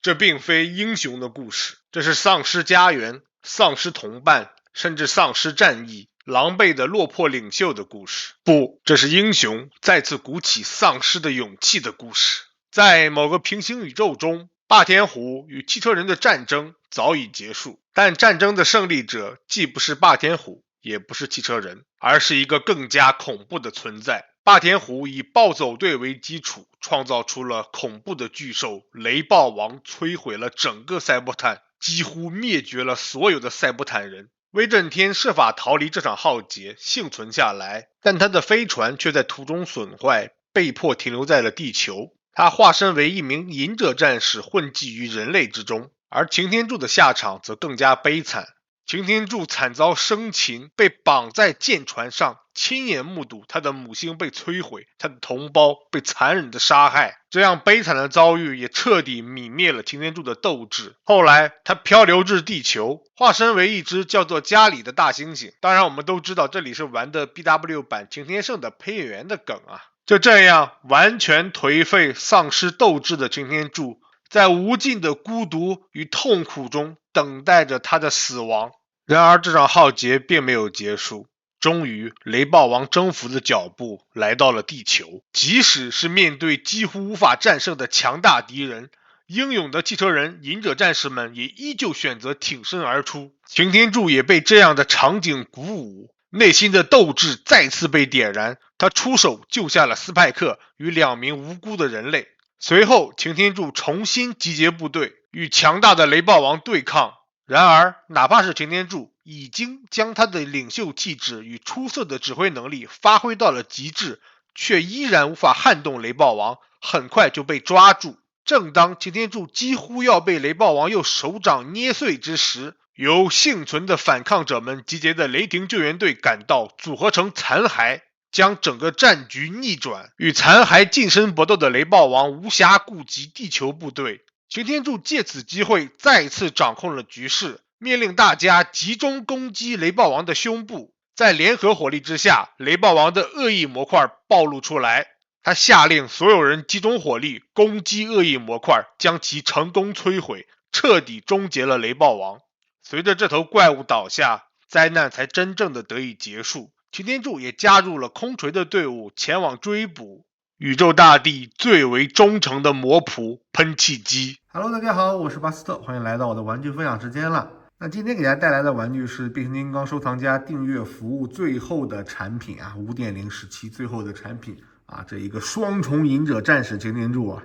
这并非英雄的故事，这是丧失家园、丧失同伴，甚至丧失战意、狼狈的落魄领袖的故事。不，这是英雄再次鼓起丧失的勇气的故事。在某个平行宇宙中，霸天虎与汽车人的战争早已结束，但战争的胜利者既不是霸天虎，也不是汽车人，而是一个更加恐怖的存在。霸天虎以暴走队为基础，创造出了恐怖的巨兽雷暴王，摧毁了整个赛博坦，几乎灭绝了所有的赛博坦人。威震天设法逃离这场浩劫，幸存下来，但他的飞船却在途中损坏，被迫停留在了地球。他化身为一名隐者战士，混迹于人类之中。而擎天柱的下场则更加悲惨，擎天柱惨遭生擒，被绑在舰船上，亲眼目睹他的母星被摧毁，他的同胞被残忍的杀害。这样悲惨的遭遇也彻底泯灭了擎天柱的斗志。后来他漂流至地球，化身为一只叫做加里的大猩猩。当然我们都知道这里是玩的 BW 版擎天圣的配音员的梗啊。就这样完全颓废、丧失斗志的擎天柱，在无尽的孤独与痛苦中等待着他的死亡。然而这场浩劫并没有结束，终于雷暴王征服的脚步来到了地球。即使是面对几乎无法战胜的强大敌人，英勇的汽车人、隐者战士们也依旧选择挺身而出。擎天柱也被这样的场景鼓舞，内心的斗志再次被点燃，他出手救下了斯派克与2名无辜的人类。随后擎天柱重新集结部队，与强大的雷暴王对抗。然而哪怕是擎天柱已经将他的领袖气质与出色的指挥能力发挥到了极致，却依然无法撼动雷暴王，很快就被抓住。正当擎天柱几乎要被雷暴王用手掌捏碎之时，由幸存的反抗者们集结的雷霆救援队赶到，组合成残骸，将整个战局逆转。与残骸近身搏斗的雷暴王无暇顾及地球部队，擎天柱借此机会再次掌控了局势，命令大家集中攻击雷暴王的胸部。在联合火力之下，雷暴王的恶意模块暴露出来，他下令所有人集中火力攻击恶意模块，将其成功摧毁，彻底终结了雷暴王。随着这头怪物倒下，灾难才真正的得以结束。擎天柱也加入了空锤的队伍，前往追捕宇宙大帝最为忠诚的魔仆喷气机。Hello， 大家好，我是巴斯特，欢迎来到我的玩具分享时间了。那今天给大家带来的玩具是变形金刚收藏家订阅服务最后的产品啊 ，5.0 时期最后的产品啊，这一个双重隐者战士擎天柱啊。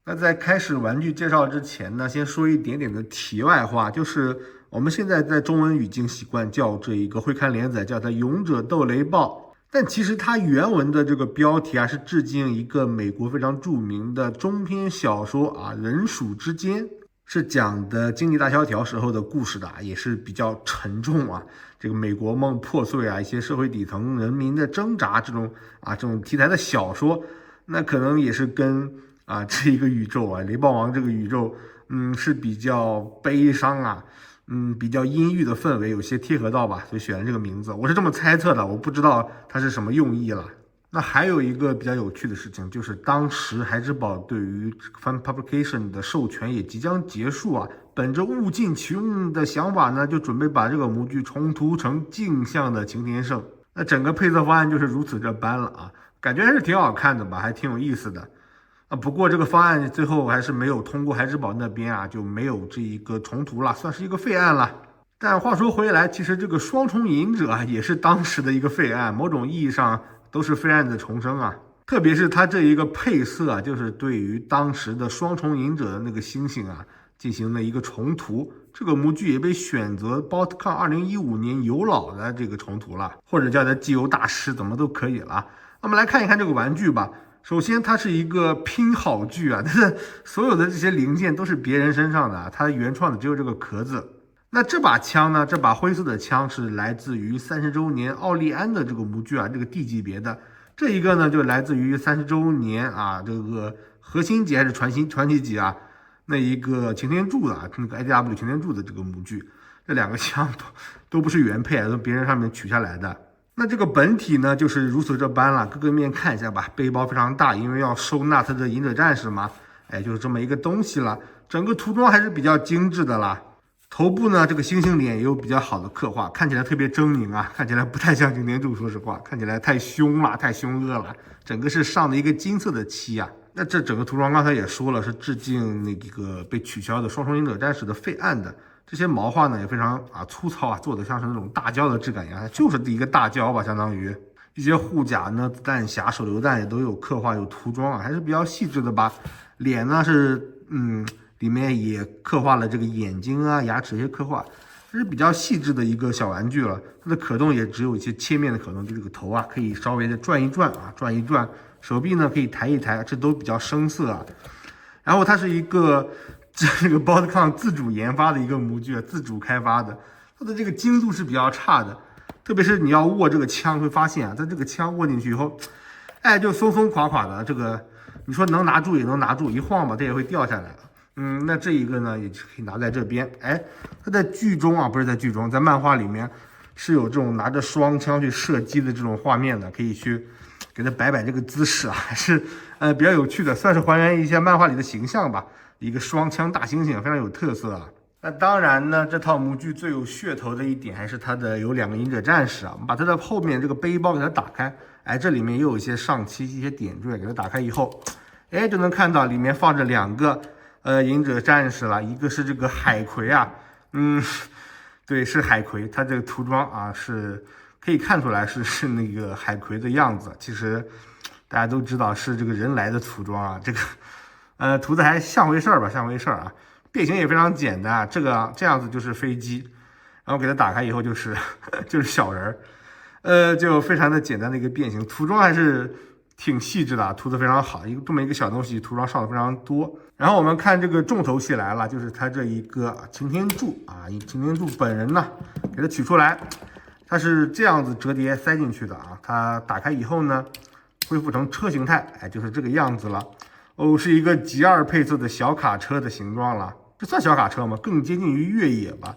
那在开始玩具介绍之前呢，先说一点点的题外话，就是我们现在在中文语境习惯叫这一个会刊连载叫它勇者斗雷暴，但其实它原文的这个标题啊是致敬一个美国非常著名的中篇小说啊，人鼠之间，是讲的经济大萧条时候的故事的，也是比较沉重啊，这个美国梦破碎啊，一些社会底层人民的挣扎这种题材的小说，那可能也是跟这一个宇宙啊，雷暴王这个宇宙，是比较悲伤啊，比较阴郁的氛围，有些贴合到吧，所以选了这个名字，我是这么猜测的，我不知道它是什么用意了。那还有一个比较有趣的事情，就是当时孩之宝对于 Fan Publication 的授权也即将结束啊，本着物尽其用的想法呢，就准备把这个模具重涂成镜像的擎天圣。那整个配色方案就是如此这般了啊，感觉还是挺好看的吧，还挺有意思的。不过这个方案最后还是没有通过孩之宝那边啊，就没有这一个重涂了，算是一个废案了。但话说回来，其实这个双重隐者啊，也是当时的一个废案，某种意义上都是废案的重生啊。特别是它这一个配色啊，就是对于当时的双重隐者的那个猩猩啊，进行了一个重涂。这个模具也被选择 BotCon 2015年有老的这个重涂了，或者叫它机油大师，怎么都可以了。那么来看一看这个玩具吧。首先它是一个拼好具啊，但是所有的这些零件都是别人身上的，它原创的只有这个壳子。那这把枪呢，这把灰色的枪是来自于30周年奥利安的这个模具啊，这个 D 级别的。这一个呢就来自于30周年啊，这个核心级还是传奇级啊，那一个擎天柱的那个 IDW 擎天柱的这个模具。这两个枪都不是原配啊，都别人上面取下来的。那这个本体呢，就是如此这般了，各个面看一下吧。背包非常大，因为要收纳它的隐者战士嘛，就是这么一个东西了。整个涂装还是比较精致的啦。头部呢，这个猩猩脸也有比较好的刻画，看起来特别狰狞啊，看起来不太像擎天柱，说实话，看起来太凶了，太凶恶了。整个是上的一个金色的漆啊。那这整个涂装刚才也说了，是致敬那个被取消的双重隐者战士的废案的。这些毛画呢也非常粗糙啊，做的像是那种大胶的质感一样，它就是一个大胶吧，相当于一些护甲呢、子弹匣、手榴弹也都有刻画、有涂装啊，还是比较细致的吧。脸呢是里面也刻画了这个眼睛啊、牙齿这些刻画，这是比较细致的一个小玩具了。它的可动也只有一些切面的可动，就这个头啊可以稍微的转一转啊，转一转，手臂呢可以抬一抬，这都比较生涩啊。然后它是一个这个 BOSSCON 自主研发的一个模具，自主开发的，它的这个精度是比较差的，特别是你要握这个枪，会发现啊，它这个枪握进去以后，就松松垮垮的，这个你说能拿住也能拿住，一晃吧它也会掉下来。那这一个呢也可以拿在这边。它在剧中啊，不是在剧中，在漫画里面是有这种拿着双枪去射击的这种画面的，可以去给它摆摆这个姿势啊，还是比较有趣的，算是还原一些漫画里的形象吧。一个双枪大猩猩非常有特色啊。那当然呢，这套模具最有噱头的一点还是它的有2个隐者战士啊。我们把它的后面这个背包给它打开，这里面也有一些上漆、一些点缀，给它打开以后，就能看到里面放着2个隐者战士了，一个是这个海葵啊，对，是海葵，它这个涂装啊是可以看出来是那个海葵的样子。其实大家都知道是这个人来的涂装啊，这个涂的还像回事儿吧，像回事儿啊。变形也非常简单，这样子就是飞机，然后给它打开以后就是小人儿，就非常的简单的一个变形，涂装还是挺细致的，涂的非常好，这么一个小东西涂装上的非常多。然后我们看这个重头戏来了，就是它这一个擎天柱啊，擎天柱本人呢，给它取出来，它是这样子折叠塞进去的啊。它打开以后呢，恢复成车形态，就是这个样子了。是一个 G2 配色的小卡车的形状了，这算小卡车吗？更接近于越野吧。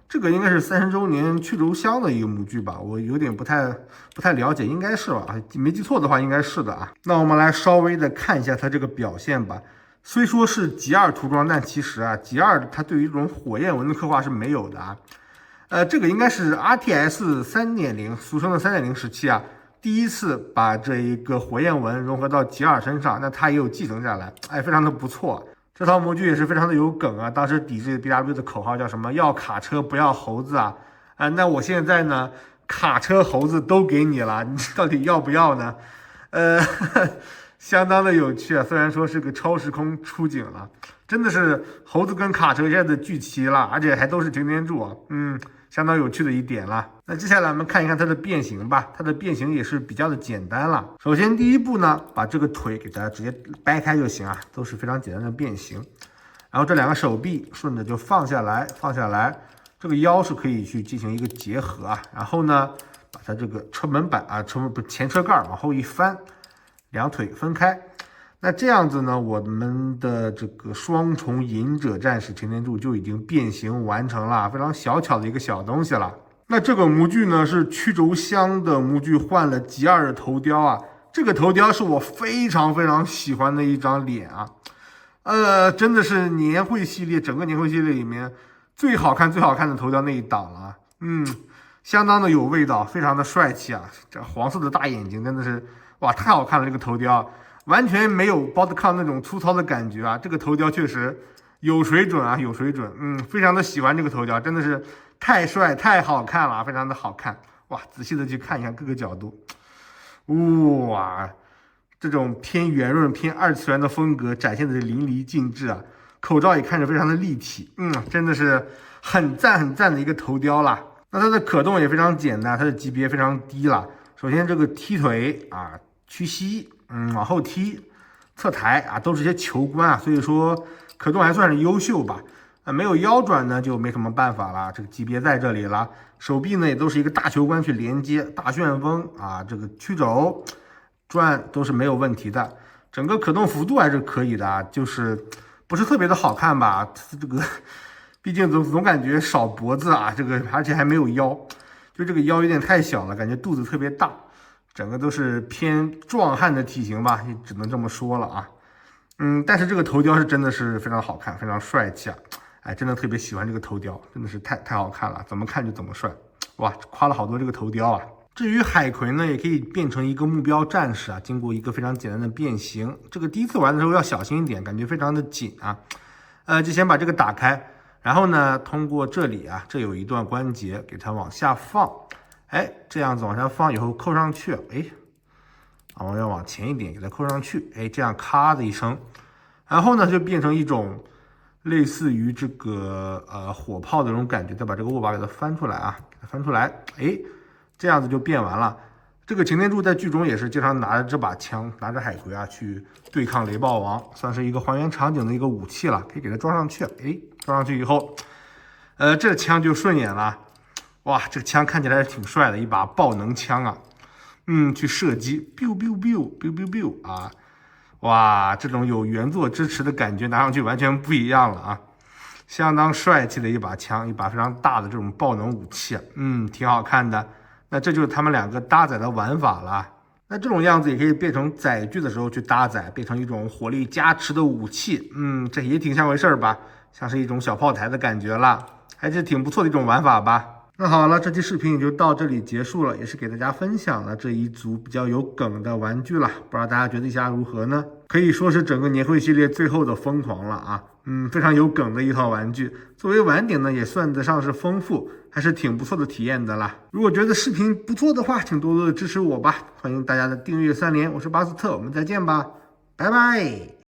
这个应该是30周年曲轴箱的一个模具吧，我有点不太了解，应该是吧，没记错的话应该是的啊。那我们来稍微的看一下它这个表现吧。虽说是 G2 涂装，但其实G2 它对于这种火焰纹的刻画是没有的啊。这个应该是 RTS 3.0，俗称的3.0时期啊，第一次把这一个火焰纹融合到G2身上，那它也有继承下来，非常的不错。这套模具也是非常的有梗啊，当时抵制 BW 的口号叫什么？要卡车不要猴子啊！那我现在呢，卡车猴子都给你了，你到底要不要呢？相当的有趣啊，虽然说是个超时空出景了，真的是猴子跟卡车一下子聚齐了，而且还都是擎天柱啊，相当有趣的一点了。那接下来我们看一看它的变形吧，它的变形也是比较的简单了。首先第一步呢，把这个腿给它直接掰开就行啊，都是非常简单的变形。然后这2个手臂顺着就放下来，这个腰是可以去进行一个结合啊。然后呢，把它这个车门板前车盖往后一翻，2腿分开。那这样子呢，我们的这个双重隐者战士擎天柱就已经变形完成了，非常小巧的一个小东西了。那这个模具呢是曲轴箱的模具换了G2的头雕啊，这个头雕是我非常喜欢的一张脸啊，真的是年会系列整个年会系列里面最好看的头雕那一档了，相当的有味道，非常的帅气啊，这黄色的大眼睛真的是哇太好看了，这个头雕。完全没有BOSSCON那种粗糙的感觉啊！这个头雕确实有水准啊，有水准。非常的喜欢这个头雕，真的是太帅、太好看了，非常的好看。哇，仔细的去看一下各个角度，哇，这种偏圆润、偏2次元的风格展现的淋漓尽致啊！口罩也看着非常的立体，真的是很赞的一个头雕啦。那它的可动也非常简单，它的级别非常低了。首先这个踢腿啊、屈膝。往后踢、侧抬啊，都是些球关啊，所以说可动还算是优秀吧。没有腰转呢，就没什么办法了。这个级别在这里了，手臂呢也都是一个大球关去连接，大旋风啊，这个曲轴转都是没有问题的。整个可动幅度还是可以的，就是不是特别的好看吧？这个毕竟总感觉少脖子啊，这个而且还没有腰，就这个腰有点太小了，感觉肚子特别大。整个都是偏壮汉的体型吧，也只能这么说了啊。但是这个头雕是真的是非常好看，非常帅气啊！哎，真的特别喜欢这个头雕，真的是太好看了，怎么看就怎么帅，哇，夸了好多这个头雕啊！至于海葵呢，也可以变成一个目标战士啊，经过一个非常简单的变形。这个第一次玩的时候要小心一点，感觉非常的紧啊。就先把这个打开，然后呢，通过这里啊，这有一段关节，给它往下放，哎，这样子往下放以后扣上去，哎，我要往前一点给它扣上去，哎，这样咔的一声，然后呢就变成一种类似于这个火炮的这种感觉，再把这个握把给它翻出来啊，给它翻出来，哎。这样子就变完了。这个擎天柱在剧中也是经常拿着这把枪，拿着海葵啊去对抗雷暴王，算是一个还原场景的一个武器了，可以给它装上去。哎，装上去以后，这枪就顺眼了。哇，这个枪看起来是挺帅的，一把爆能枪啊。去射击 ，biu biu biu biu biu biu 啊，哇，这种有原作支持的感觉，拿上去完全不一样了啊。相当帅气的一把枪，一把非常大的这种爆能武器，挺好看的。那这就是他们两个搭载的玩法了。那这种样子也可以变成载具的时候去搭载，变成一种火力加持的武器。这也挺像回事儿吧，像是一种小炮台的感觉了，还是挺不错的一种玩法吧。那好了，这期视频也就到这里结束了，也是给大家分享了这一组比较有梗的玩具了。不知道大家觉得一下如何呢？可以说是整个年会系列最后的疯狂了啊！非常有梗的一套玩具，作为玩点呢，也算得上是丰富，还是挺不错的体验的啦。如果觉得视频不错的话，请多多的支持我吧，欢迎大家的订阅3连，我是巴斯特，我们再见吧，拜拜。